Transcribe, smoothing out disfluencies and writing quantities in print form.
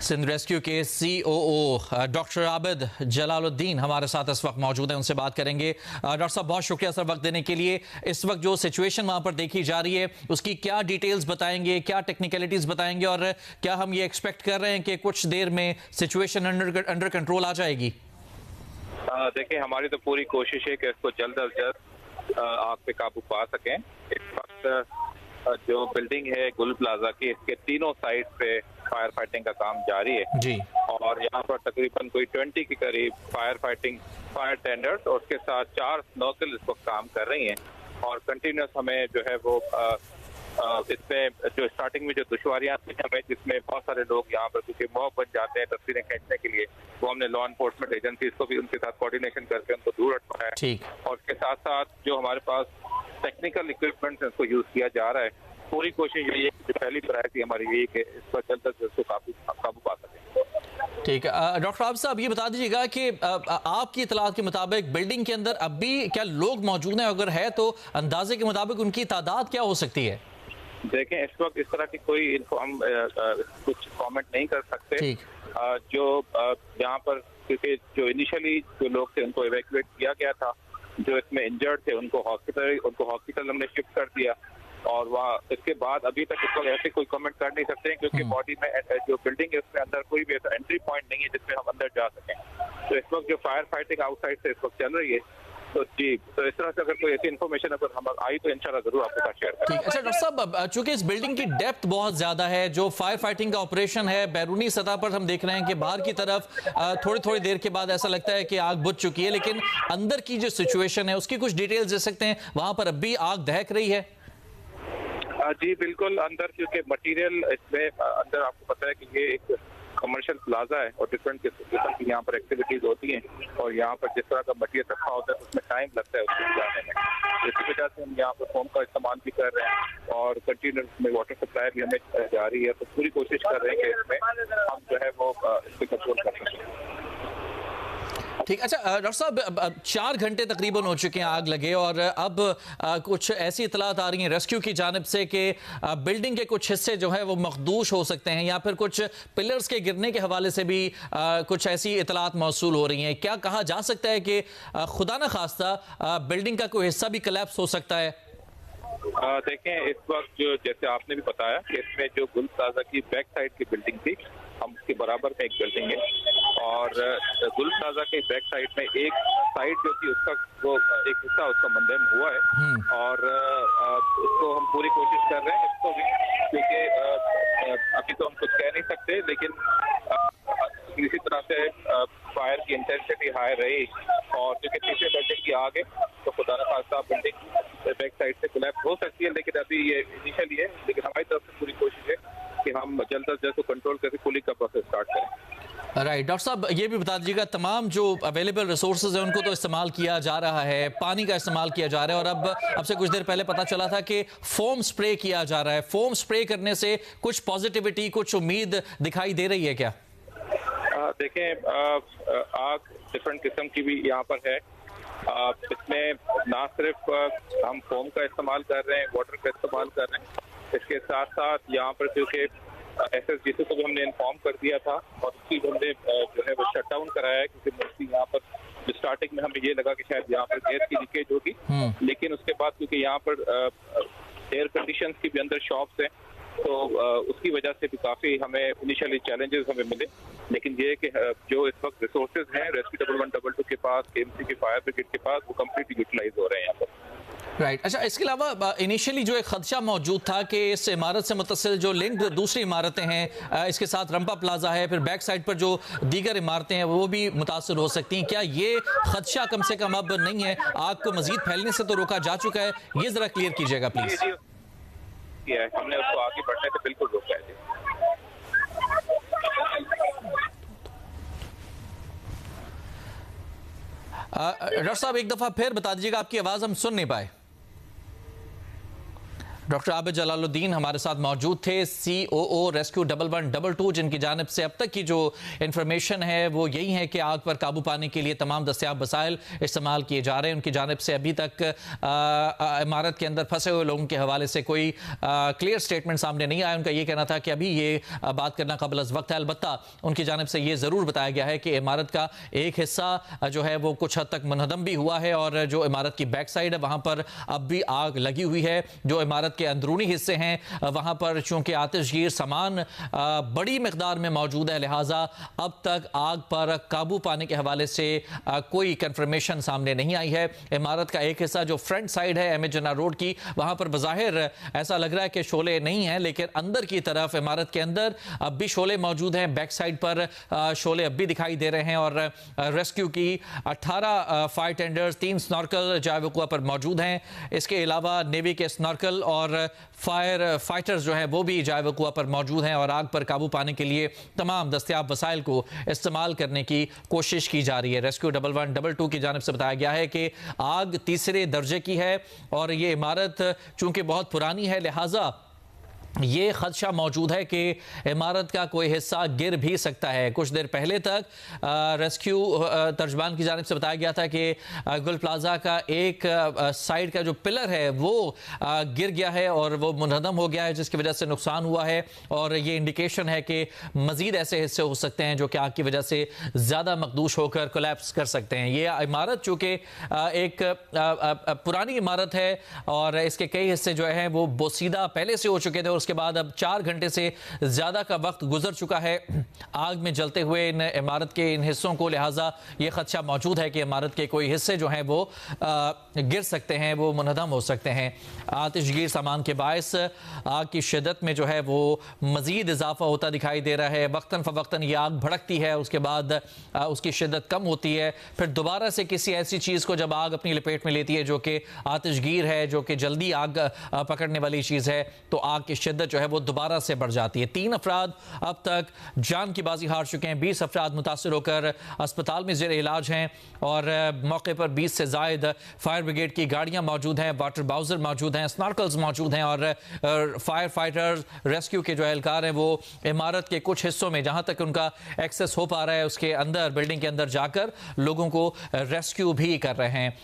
Sindh rescue के COO doctor Abid Jalaluddin हमारे साथ इस वक्त मौजूद हैं, उनसे बात करेंगे। डॉक्टर साहब, बहुत शुक्रिया सर वक्त देने के लिए। इस वक्त जो सिचुएशन वहां पर देखी जा रही है उसकी क्या डिटेल्स बताएंगे, क्या टेक्निकलिटीज बताएंगे और क्या हम ये एक्सपेक्ट कर रहे हैं कि कुछ देर में सिचुएशन अंडर कंट्रोल आ जाएगी? देखिए, हमारी तो पूरी कोशिश है कि इसको जल्द अज जल्द आग पे काबू पा सकें। इस वक्त जो बिल्डिंग है गुल प्लाजा की, इसके तीनों साइड पे फायर फाइटिंग का काम जारी है जी। और यहाँ पर तकरीबन कोई 20 के करीब फायर टेंडर्स और उसके साथ 4 स्नॉर्कल इस वक्त काम कर रही हैं और कंटिन्यूस हमें जो है वो इसमें जो स्टार्टिंग में जो दुश्वारियां थी हमें, जिसमें बहुत सारे लोग यहाँ पर क्योंकि मॉब बन जाते हैं तस्वीरें खींचने के लिए, वो हमने लॉ एनफोर्समेंट एजेंसीज को भी उनके साथ कोऑर्डिनेशन करके उनको दूर हटवाया है और उसके साथ साथ जो हमारे पास टेक्निकल इक्विपमेंट इसको यूज किया जा रहा है। पूरी कोशिश यही है कि जो पहली प्रायोरिटी हमारी यही कि इस पर जल्द तक इसको काबू पा सकें। ठीक है डॉक्टर आबिद साहब, ये बता दीजिएगा कि आपकी इतलात के मुताबिक बिल्डिंग के अंदर अब भी क्या लोग मौजूद हैं? अगर है तो अंदाजे के मुताबिक उनकी तादाद क्या हो सकती है? देखें, इस वक्त इस तरह की कोई हम कुछ कमेंट नहीं कर सकते। जो यहाँ पर क्योंकि जो इनिशियली जो लोग थे उनको इवैक्यूएट किया गया था, जो इसमें इंजर्ड थे उनको हॉस्पिटल हमने शिफ्ट कर दिया और वहाँ इसके बाद अभी तक इस वक्त ऐसे कोई कमेंट कर नहीं सकते हैं क्योंकि बॉडी में जो बिल्डिंग है उसमें अंदर कोई भी ऐसा एंट्री पॉइंट नहीं है जिसमें हम अंदर जा सकें। तो इस वक्त जो फायर फाइटिंग आउटसाइड से इस वक्त चल रही है, तो जी, तो इस तरह से अगर कोई ऐसी इन्फॉर्मेशन अगर हम आई तो इंशाल्लाह जरूर आपके साथ शेयर करेंगे। अच्छा डॉक्टर साहब, चूंकि इस बिल्डिंग की डेप्थ बहुत ज्यादा है, जो फायर फाइटिंग का ऑपरेशन है बैरूनी सतह पर हम देख रहे हैं कि बाहर की तरफ थोड़ी देर के बाद ऐसा लगता है कि आग बुझ चुकी है, लेकिन अंदर की जो सिचुएशन है उसकी कुछ डिटेल्स दे सकते हैं? वहां पर अब भी आग दहक रही है? जी बिल्कुल, अंदर क्योंकि मटेरियल इसमें अंदर आपको पता है कि ये एक कमर्शियल प्लाजा है और डिफरेंट किस्म की यहाँ पर एक्टिविटीज होती हैं और यहाँ पर जिस तरह का मटेरियल रखा होता है उसमें टाइम लगता है उसको जाने में। इसी वजह से हम यहाँ पर फोम का इस्तेमाल भी कर रहे हैं और कंटेनर में वाटर सप्लाई भी हमें जारी है। तो पूरी कोशिश कर रहे हैं कि इसमें हम जो है वो इस पर कंट्रोल कर सकें। ठीक। अच्छा डॉक्टर साहब, 4 घंटे तकरीबन हो चुके हैं आग लगे और अब कुछ ऐसी इतलात आ रही हैं रेस्क्यू की जानिब से कि बिल्डिंग के कुछ हिस्से जो है वो मखदूश हो सकते हैं या फिर कुछ पिलर्स के गिरने के हवाले से भी कुछ ऐसी इतलात मौसूल हो रही हैं। क्या कहा जा सकता है कि खुदा न खास्ता बिल्डिंग का कोई हिस्सा भी कोलैप्स हो सकता है? देखें, इस वक्त जो जैसे आपने भी बताया कि इसमें जो गुल प्लाजा की बैक साइड की बिल्डिंग थी, हम उसके बराबर में एक बिल्डिंग है और गुल प्लाजा के बैक साइड में एक साइड जो थी उसका वो एक हिस्सा उसका मंदन हुआ है और उसको हम पूरी कोशिश कर रहे हैं इसको भी, क्योंकि अभी तो हम कुछ कह नहीं सकते, लेकिन किसी तरह से फायर की इंटेंसिटी हाई रही और क्योंकि तीसरे बिल्डिंग की आग है तो खुदा न खास्ता बिल्डिंग बैक साइड से कोलैप्स हो सकती है, लेकिन अभी ये इनिशियली है। लेकिन हमारी तरफ से पूरी कोशिश है कि हम जल्द अज जल्द कंट्रोल करके कूलिंग का प्रोसेस स्टार्ट करें। राइट। डॉक्टर साहब, ये भी बता दीजिएगा, तमाम जो अवेलेबल रिसोर्सेज हैं उनको तो इस्तेमाल किया जा रहा है, पानी का इस्तेमाल किया जा रहा है और अब से कुछ देर पहले पता चला था कि फोम स्प्रे किया जा रहा है। फोम स्प्रे करने से कुछ पॉजिटिविटी, कुछ उम्मीद दिखाई दे रही है क्या? देखें, आग डिफरेंट किस्म की भी यहाँ पर है। इसमें ना सिर्फ हम फोम का इस्तेमाल कर रहे हैं, वाटर का इस्तेमाल कर रहे हैं, इसके साथ साथ यहाँ पर क्योंकि SSGC को भी हमने इन्फॉर्म कर दिया था और उसकी हमने जो है वो शट डाउन कराया है क्योंकि मोस्टली यहाँ पर स्टार्टिंग में हमें ये लगा कि शायद यहाँ पर गैस की लीकेज होगी, लेकिन उसके बाद क्योंकि यहाँ पर एयर कंडीशंस की भी अंदर शॉप्स हैं तो उसकी वजह से भी काफी हमें इनिशियली चैलेंजेस हमें मिले, लेकिन ये कि जो इस वक्त रिसोर्सेज हैं रेस्क्यू 1112 के पास, KMC के फायर ब्रिगेड के पास, वो कंप्लीटली यूटिलाइज हो रहे हैं यहाँ पर। राइट। अच्छा, इसके अलावा इनिशियली जो एक खदशा मौजूद था कि इस इमारत से मुतसिल जो लिंक्ड दूसरी इमारतें हैं, इसके साथ रंपा प्लाजा है, फिर बैक साइड पर जो दीगर इमारतें हैं वो भी मुतासर हो सकती हैं, क्या ये खदशा कम से कम अब नहीं है? आग को मजीद फैलने से तो रोका जा चुका है, ये जरा क्लियर कीजिएगा प्लीज। हमने उसको आगे बढ़ने से बिल्कुल रोका है। डॉक्टर साहब, एक दफा फिर बता दीजिएगा, आपकी आवाज हम सुन नहीं पाए। डॉक्टर आबिद जलालुद्दीन हमारे साथ मौजूद थे, COO रेस्क्यू 1112, जिनकी जानिब से अब तक की जो इन्फॉर्मेशन है वो यही है कि आग पर काबू पाने के लिए तमाम दस्तयाब वसाइल इस्तेमाल किए जा रहे हैं। उनकी जानिब से अभी तक इमारत के अंदर फंसे हुए लोगों के हवाले से कोई क्लियर स्टेटमेंट सामने नहीं आया। उनका ये कहना था कि अभी ये बात करना कबल अज़ वक्त है। अलबत्ता उनकी जानिब से ये ज़रूर बताया गया है कि इमारत का एक हिस्सा जो है वो कुछ हद तक मुनहदम भी हुआ है और जो इमारत की बैक साइड है वहाँ पर अब भी आग लगी हुई है। जो इमारत के अंदरूनी हिस्से हैं वहां पर चूंकि आतिशगीर सामान बड़ी मिकदार में मौजूद है, लिहाजा अब तक आग पर काबू पाने के हवाले से कोई कंफर्मेशन सामने नहीं आई है। इमारत का एक हिस्सा जो फ्रंट साइड है एम ए जिन्ना रोड की, वहां पर बज़ाहिर ऐसा लग रहा है कि शोले नहीं हैं, लेकिन अंदर की तरफ इमारत के अंदर अब भी शोले मौजूद हैं। बैक साइड पर शोले अब भी दिखाई दे रहे हैं और रेस्क्यू की 18 फायर टेंडर्स, 3 स्नॉर्कल जाए वकुआ पर मौजूद हैं। इसके अलावा नेवी के स्नॉर्कल और फायर फाइटर्स जो है वो भी जाए वकुआ पर मौजूद हैं और आग पर काबू पाने के लिए तमाम दस्तयाब वसाइल को इस्तेमाल करने की कोशिश की जा रही है। रेस्क्यू 1112 की जानिब से बताया गया है कि आग तीसरे दर्जे की है और ये इमारत चूंकि बहुत पुरानी है, लिहाजा ये खदशा मौजूद है कि इमारत का कोई हिस्सा गिर भी सकता है। कुछ देर पहले तक रेस्क्यू तर्जमान की जानिब से बताया गया था कि गुल प्लाजा का एक साइड का जो पिलर है वो गिर गया है और वो मुनहदम हो गया है, जिसकी वजह से नुकसान हुआ है और ये इंडिकेशन है कि मज़ीद ऐसे हिस्से हो सकते हैं जो कि आग की वजह से ज़्यादा मकदूश होकर कोलैप्स कर सकते हैं। ये इमारत चूँकि एक पुरानी इमारत है और इसके कई हिस्से जो हैं वो बोसीदा पहले से हो चुके थे और उसके बाद अब 4 घंटे से ज़्यादा का वक्त गुजर चुका है आग में जलते हुए इन इमारत के इन हिस्सों को, लिहाजा ये खदशा मौजूद है कि इमारत के कोई हिस्से जो हैं वो गिर सकते हैं, वो मुनहदम हो सकते हैं। आतिशगीर सामान के बायस आग की शिद्दत में जो है वो मज़ीद इजाफा होता दिखाई दे रहा है। वक्तन फ़वक्तन ये आग भड़कती है, उसके बाद उसकी शिद्दत कम होती है, फिर दोबारा से किसी ऐसी चीज़ को जब आग अपनी लपेट में लेती है जो कि आतिशगीर है, जो कि जल्दी आग पकड़ने वाली चीज़ है, तो आग की शिद्दत जो है वो दोबारा से बढ़ जाती है। 3 अफराद अब तक जान की बाजी हार चुके हैं, 20 अफराद मुतासर होकर अस्पताल में ज़ेर इलाज हैं और मौके पर 20 से ज़ायद फायर ब्रिगेड की गाड़ियां मौजूद हैं, वाटर बाउजर मौजूद हैं, स्नॉर्कल्स मौजूद हैं और फायर फाइटर्स रेस्क्यू के जो एहलकार हैं वो इमारत के कुछ हिस्सों में जहां तक उनका एक्सेस हो पा रहा है उसके अंदर, बिल्डिंग के अंदर जाकर लोगों को रेस्क्यू भी कर रहे हैं।